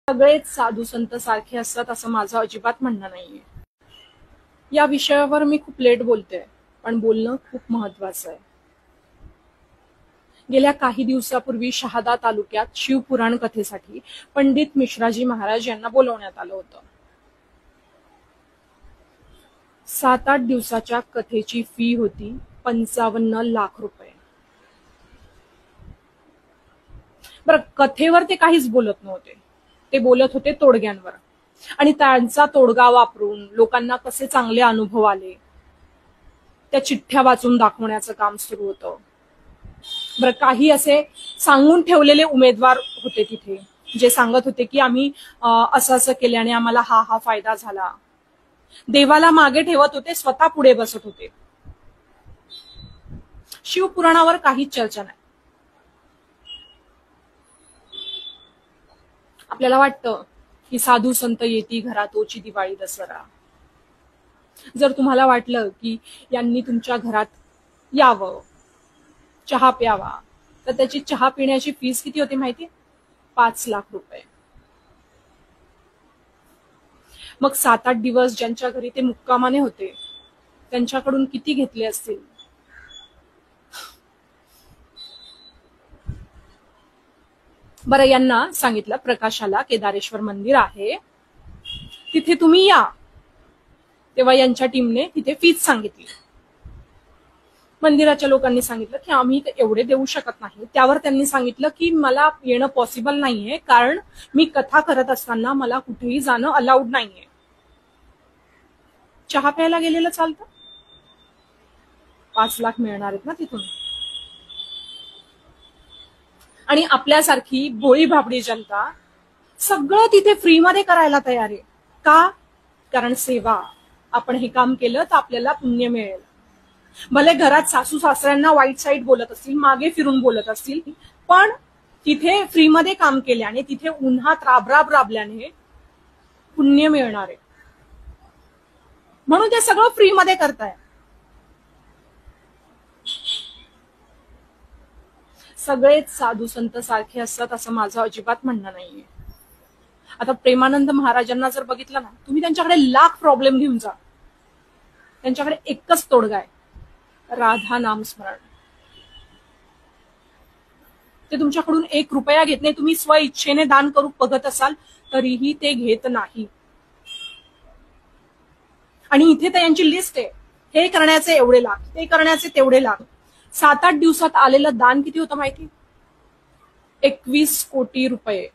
सगळेच साधू संत सारखे असतात असं माझं अजिबात म्हणणं नाहीये. या विषयावर मी खूप लेट बोलते, पण बोलणं खूप महत्वाचं आहे. गेल्या काही दिवसापूर्वी शहादा तालुक्यात शिवपुराण कथेसाठी पंडित मिश्राजी महाराज यांना बोलवण्यात आलं होतं. 7-8 दिवसाच्या कथेची फी होती 55 लाख रुपये. बरं, कथेवर ते काहीच बोलत नव्हते, ते बोलत होते तोडग्यांवर, आणि त्यांचा तोडगा वापरून लोकांना कसे चांगले अनुभव आले त्या चिठ्ठ्या वाचून दाखवण्याचं काम सुरू होतं. बरं, काही असे सांगून ठेवलेले उमेदवार होते तिथे, जे सांगत होते की आम्ही असं असं केल्याने आम्हाला हा फायदा झाला. देवाला मागे ठेवत होते, स्वतः पुढे बसत होते. शिवपुराणावर काहीच चर्चा नाही. आपल्याला वाटतं की साधू संत येती घरात ओची दिवाळी दसरा. जर तुम्हाला वाटलं की यांनी तुमच्या घरात यावं, चहा प्यावा, तर त्याची चहा पिण्याची फीस किती होती माहिती? 5 लाख रुपये. मग 7-8 दिवस ज्यांच्या घरी ते मुक्कामाने होते त्यांच्याकडून किती घेतले असतील? बरं, यांना सांगितलं प्रकाशाला केदारेश्वर मंदिर आहे, तिथे तुम्ही या. तेव्हा यांच्या टीमने तिथे फीस सांगितली. मंदिराच्या लोकांनी सांगितलं की आम्ही एवढे देऊ शकत नाही. त्यावर त्यांनी सांगितलं की मला येणं पॉसिबल नाहीये, कारण मी कथा करत असताना मला कुठेही जाणं अलाउड नाहीये. चहा प्यायला गेलेलं चालतं? 5 लाख मिळणार आहेत ना तिथून. आणि आपल्यासारखी भोळी भाबडी जनता सगळं तिथे फ्रीमध्ये करायला तयार आहे. का? कारण सेवा. आपण हे काम केलं तर आपल्याला पुण्य मिळेल. भले घरात सासू सासऱ्यांना वाईट साईड बोलत असतील, मागे फिरून बोलत असतील, पण तिथे फ्रीमध्ये काम केल्याने, तिथे उन्हात राबल्याने पुण्य मिळणार आहे. म्हणून ते सगळं फ्रीमध्ये करताय. सगळेच साधू संत सारखे असतात असं माझं अजिबात म्हणणं नाहीये. आता प्रेमानंद महाराजांना जर बघितलं ना, तुम्ही त्यांच्याकडे लाख प्रॉब्लेम घेऊन जा, त्यांच्याकडे एकच तोडगा आहे, राधा नामस्मरण. ते तुमच्याकडून 1 रुपया घेत नाही. तुम्ही स्व इच्छेने दान करू बघत असाल तरीही ते घेत नाही. आणि इथे तर यांची लिस्ट आहे, हे करण्याचे एवढे लाख, ते करण्याचे तेवढे लाख. 7-8 दिवसात आलेलं दान किती होतं माहिती? 21 कोटी रुपये.